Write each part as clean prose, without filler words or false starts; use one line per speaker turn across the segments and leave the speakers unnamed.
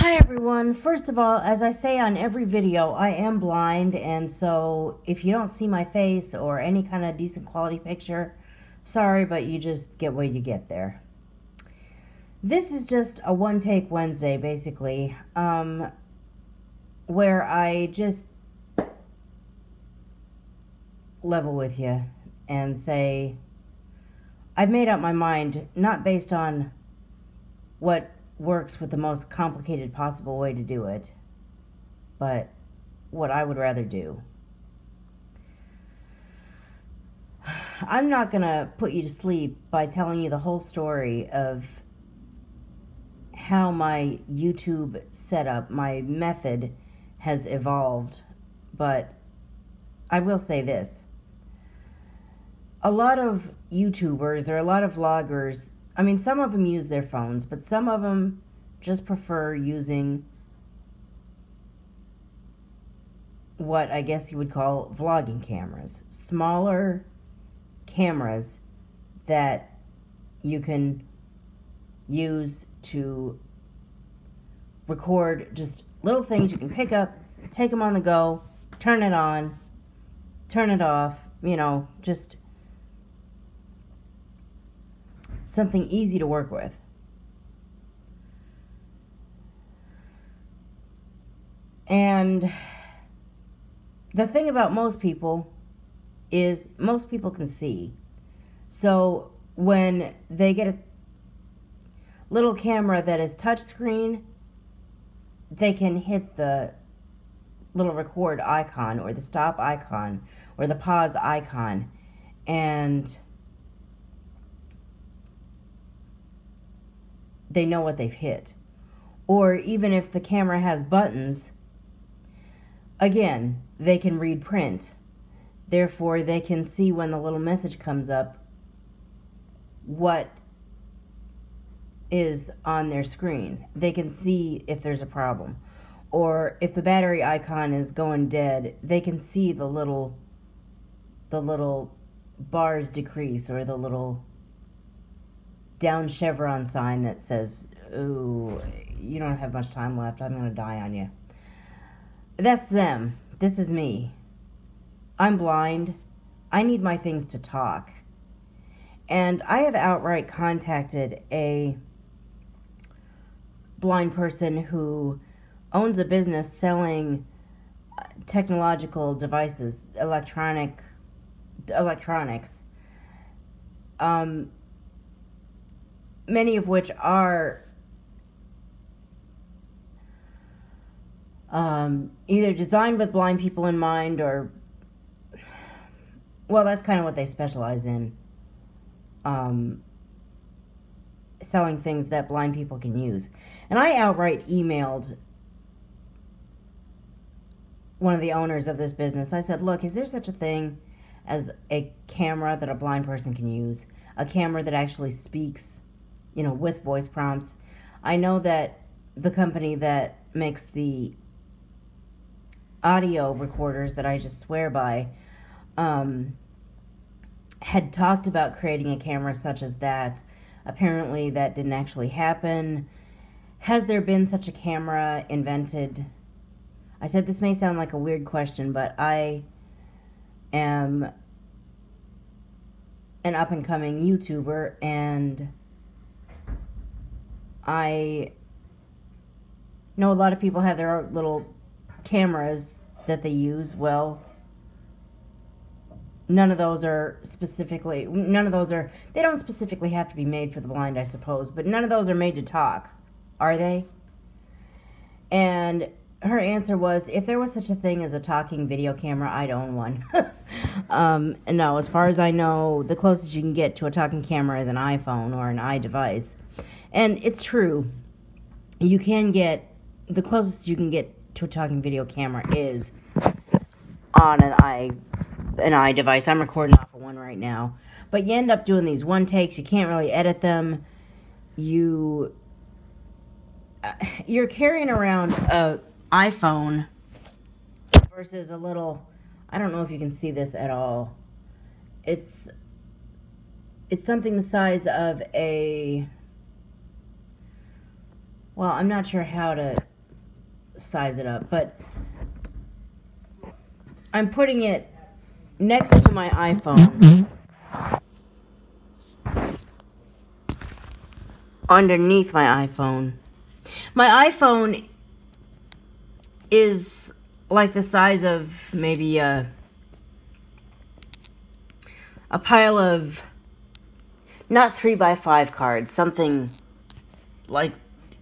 Hi everyone. First of all, as I say on every video, I am blind, and so if you don't see my face or any kind of decent quality picture, sorry, but you just get what you get there. This is just a one-take Wednesday, basically, where I just level with you and say, I've made up my mind, not based on what works with the most complicated possible way to do it, but what I would rather do. I'm not gonna put you to sleep by telling you the whole story of how my YouTube setup, my method has evolved, but I will say this. A lot of YouTubers or a lot of vloggers, I mean, some of them use their phones, but some of them just prefer using what I guess you would call vlogging cameras. Smaller cameras that you can use to record just little things you can pick up, take them on the go, turn it on, turn it off, you know, just something easy to work with. And the thing about most people is most people can see. So when they get a little camera that is touchscreen, they can hit the little record icon or the stop icon or the pause icon, and they know what they've hit. Or even if the camera has buttons, again, they can read print. Therefore, they can see when the little message comes up what is on their screen. They can see if there's a problem. Or if the battery icon is going dead, they can see the little bars decrease, or the little down chevron sign that says, "Ooh, you don't have much time left. I'm going to die on you." That's them. This is me. I'm blind. I need my things to talk. And I have outright contacted a blind person who owns a business selling technological devices, electronics. Many of which are either designed with blind people in mind, or, well, that's kind of what they specialize in, selling things that blind people can use. And I outright emailed one of the owners of this business. I said, look, is there such a thing as a camera that a blind person can use? A camera that actually speaks, you know, with voice prompts. I know that the company that makes the audio recorders that I just swear by had talked about creating a camera such as that. Apparently that didn't actually happen. Has there been such a camera invented? I said, this may sound like a weird question, but I am an up-and-coming YouTuber, and I know a lot of people have their little cameras that they use. Well, none of those are, they don't specifically have to be made for the blind, I suppose, but none of those are made to talk, are they? And her answer was, if there was such a thing as a talking video camera, I'd own one. And no, as far as I know, the closest you can get to a talking camera is an iPhone or an iDevice. And it's true. You can get, the closest you can get to a talking video camera is on an iDevice. I'm recording off of one right now. But you end up doing these one takes. You can't really edit them. You're carrying around a iPhone versus a little, I don't know if you can see this at all. It's something the size of a, well, I'm not sure how to size it up, but I'm putting it next to my iPhone, underneath my iPhone. My iPhone is like the size of maybe a pile of, not 3x5 cards, something like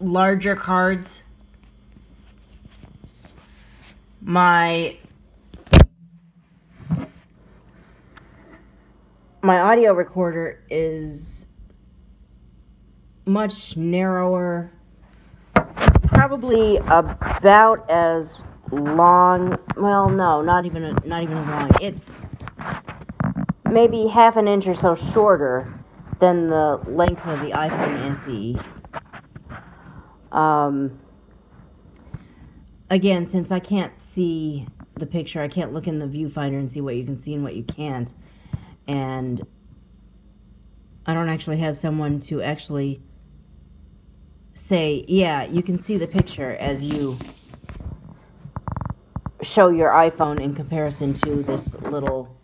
larger cards. My audio recorder is much narrower, probably about as long, well, no, not even as long. It's maybe half an inch or so shorter than the length of the iPhone SE. Again, since I can't see the picture, I can't look in the viewfinder and see what you can see and what you can't. And I don't actually have someone to actually say, yeah, you can see the picture as you show your iPhone in comparison to this little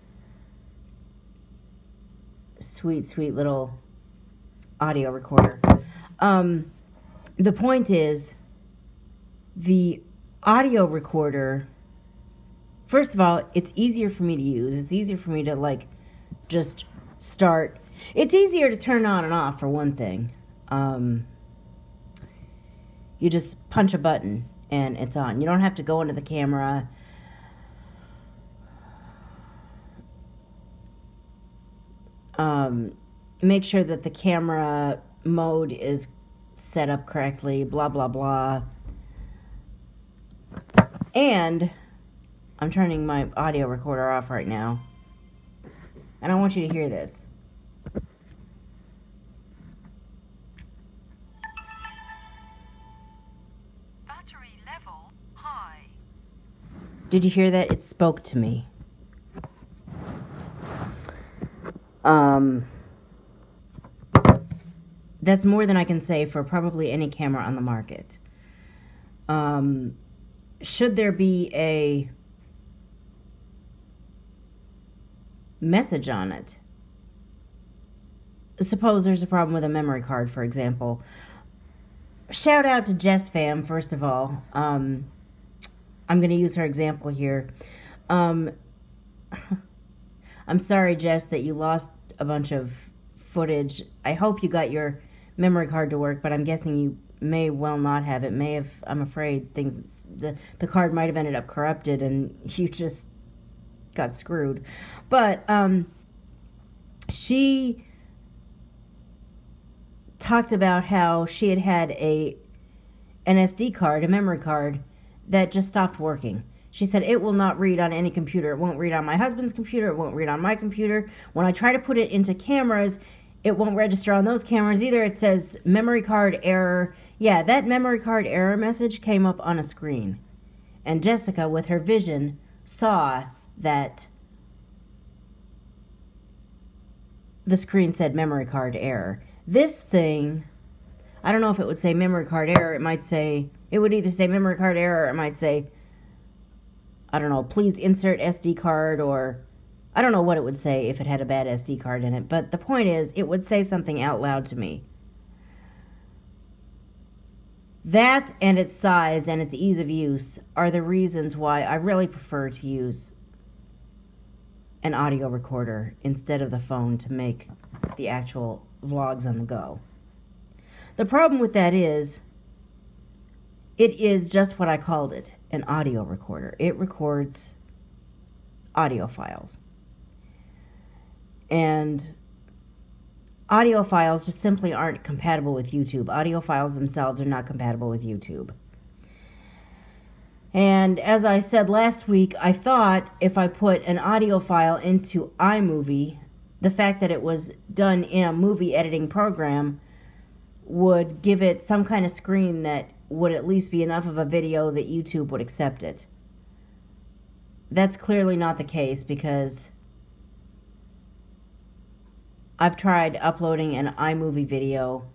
sweet little audio recorder. The point is, the audio recorder, first of all, it's easier for me to use. It's easier for me to, like, just start. It's easier to turn on and off, for one thing. You just punch a button and it's on. You don't have to go into the camera. Make sure that the camera mode is set up correctly, blah, blah, blah. And I'm turning my audio recorder off right now. And I want you to hear this.
Battery level high.
Did you hear that? It spoke to me. That's more than I can say for probably any camera on the market. Should there be a message on it? Suppose there's a problem with a memory card, for example. Shout out to Jesssfam, first of all. I'm going to use her example here. I'm sorry, Jess, that you lost a bunch of footage. I hope you got your memory card to work, but I'm guessing you may well not have. It may have, I'm afraid, the card might have ended up corrupted and you just got screwed. But she talked about how she had an SD card, a memory card, that just stopped working. She said, it will not read on any computer. It won't read on my husband's computer. It won't read on my computer. When I try to put it into cameras, it won't register on those cameras either. It says memory card error. Yeah, that memory card error message came up on a screen. And Jessica, with her vision, saw that the screen said memory card error. This thing, I don't know if it would say memory card error. It might say, it would either say memory card error or it might say, I don't know, please insert SD card, or I don't know what it would say if it had a bad SD card in it. But the point is, it would say something out loud to me. That and its size and its ease of use are the reasons why I really prefer to use an audio recorder instead of the phone to make the actual vlogs on the go. The problem with that is, it is just what I called it, an audio recorder. It records audio files. And audio files just simply aren't compatible with YouTube. Audio files themselves are not compatible with YouTube. And as I said last week, I thought if I put an audio file into iMovie, the fact that it was done in a movie editing program would give it some kind of screen that would at least be enough of a video that YouTube would accept it. That's clearly not the case, because I've tried uploading an iMovie video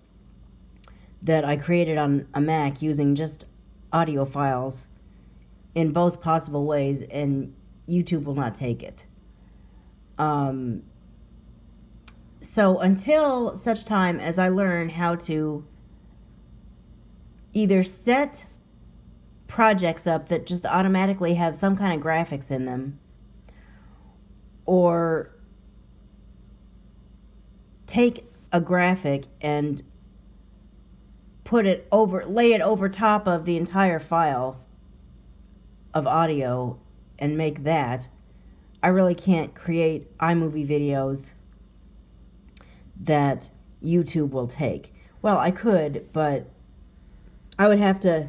that I created on a Mac using just audio files, in both possible ways, and YouTube will not take it. So until such time as I learn how to either set projects up that just automatically have some kind of graphics in them, or take a graphic and lay it over top of the entire file of audio and make that, I really can't create iMovie videos that YouTube will take. Well, I could, but I would have to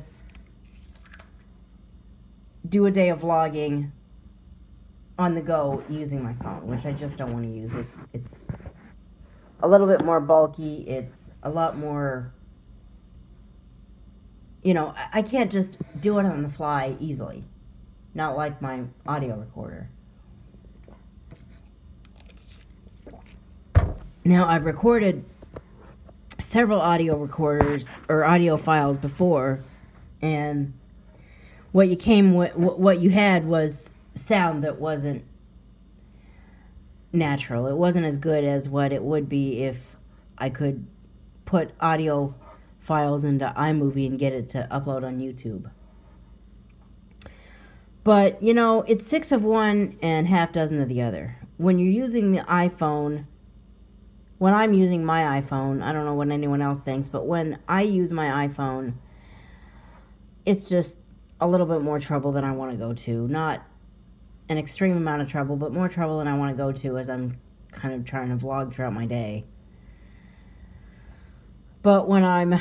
do a day of vlogging on the go using my phone, which I just don't want to use. It's a little bit more bulky. It's a lot more, I can't just do it on the fly easily. Not like my audio recorder. Now, I've recorded several audio recorders or audio files before, and what you had was sound that wasn't natural. It wasn't as good as what it would be if I could put audio files into iMovie and get it to upload on YouTube. But, it's 6 of one and half dozen of the other. When you're using the iPhone, when I'm using my iPhone, I don't know what anyone else thinks, but when I use my iPhone, it's just a little bit more trouble than I want to go to. Not an extreme amount of trouble, but more trouble than I want to go to as I'm kind of trying to vlog throughout my day. But when I'm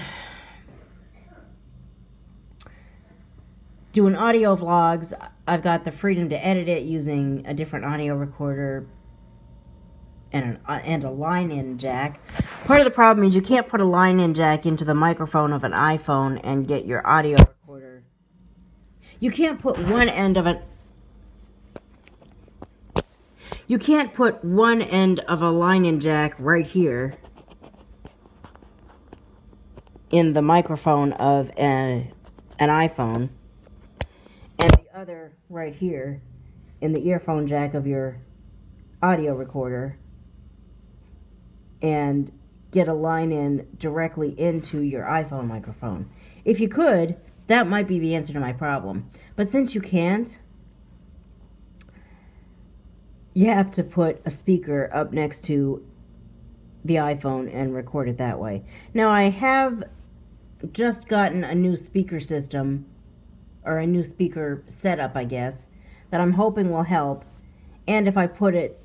doing audio vlogs, I've got the freedom to edit it using a different audio recorder and a line-in jack. Part of the problem is you can't put a line-in jack into the microphone of an iPhone and get your audio recorder. You can't put one end of a line-in jack right here in the microphone of an iPhone, and the other right here in the earphone jack of your audio recorder, and get a line in directly into your iPhone microphone. If you could, that might be the answer to my problem. But since you can't, you have to put a speaker up next to the iPhone and record it that way. Now, I have just gotten a new speaker system, or a new speaker setup, I guess, that I'm hoping will help. And if I put it,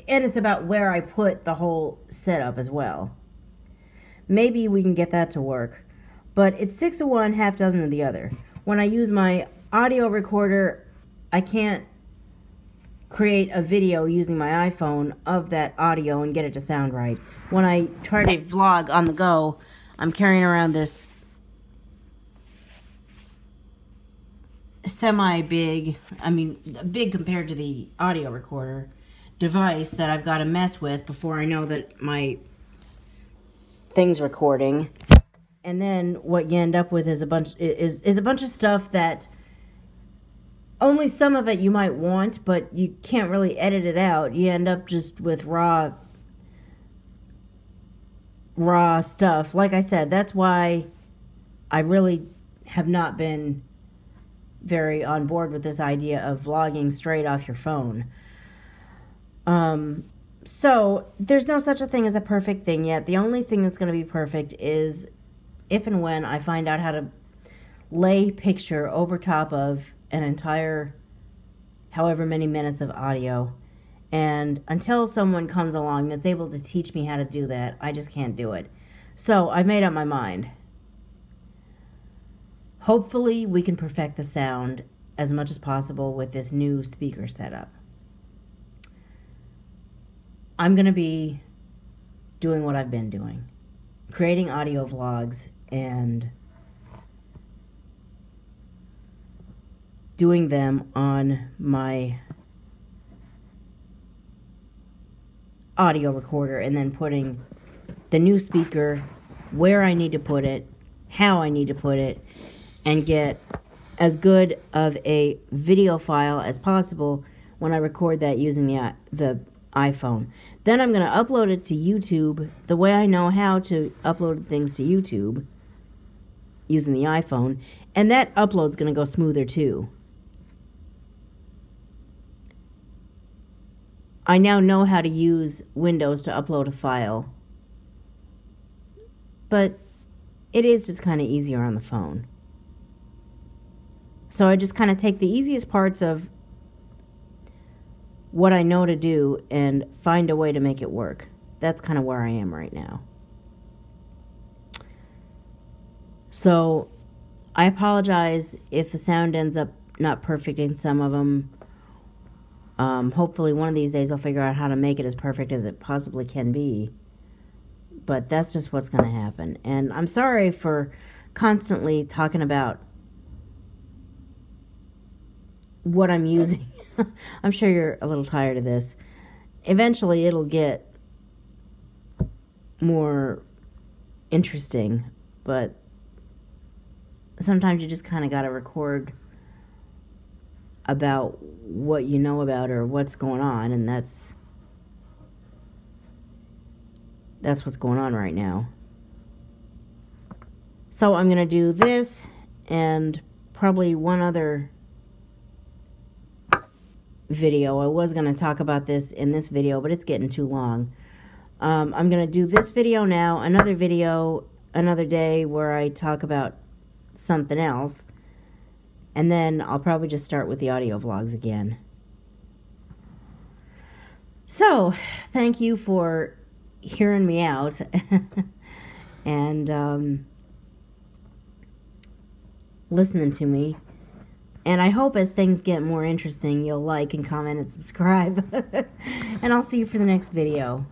and it's about where I put the whole setup as well. Maybe we can get that to work. But it's 6 of one, half dozen of the other. When I use my audio recorder, I can't create a video using my iPhone of that audio and get it to sound right. When I try to vlog on the go, I'm carrying around this big compared to the audio recorder device that I've got to mess with before I know that my thing's recording. And then what you end up with is a bunch of stuff that only some of it you might want, but you can't really edit it out. You end up just with raw stuff. Like I said, that's why I really have not been very on board with this idea of vlogging straight off your phone. So there's no such a thing as a perfect thing yet. The only thing that's going to be perfect is if and when I find out how to lay picture over top of an entire however many minutes of audio. And until someone comes along that's able to teach me how to do that, I just can't do it. So I've made up my mind. Hopefully we can perfect the sound as much as possible with this new speaker setup. I'm going to be doing what I've been doing. Creating audio vlogs and doing them on my audio recorder and then putting the new speaker where I need to put it, how I need to put it, and get as good of a video file as possible when I record that using the iPhone. Then I'm going to upload it to YouTube the way I know how to upload things to YouTube using the iPhone, and that upload's going to go smoother too. I now know how to use Windows to upload a file, but it is just kind of easier on the phone. So I just kind of take the easiest parts of what I know to do and find a way to make it work. That's kind of where I am right now. So I apologize if the sound ends up not perfect in some of them. Hopefully one of these days I'll figure out how to make it as perfect as it possibly can be. But that's just what's going to happen. And I'm sorry for constantly talking about what I'm using. I'm sure you're a little tired of this. Eventually it'll get more interesting, but sometimes you just kind of got to record about what you know about or what's going on, and that's what's going on right now. So I'm going to do this and probably one other video. I was going to talk about this in this video, but it's getting too long. I'm going to do this video now, another video another day where I talk about something else, and then I'll probably just start with the audio vlogs again. So, thank you for hearing me out and listening to me. And I hope as things get more interesting, you'll like and comment and subscribe. And I'll see you for the next video.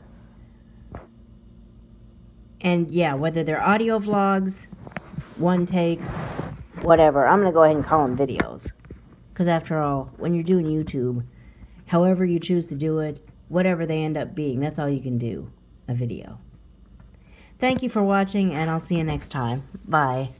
And yeah, whether they're audio vlogs, one takes, whatever, I'm going to go ahead and call them videos. Because after all, when you're doing YouTube, however you choose to do it, whatever they end up being, that's all you can do, a video. Thank you for watching, and I'll see you next time. Bye.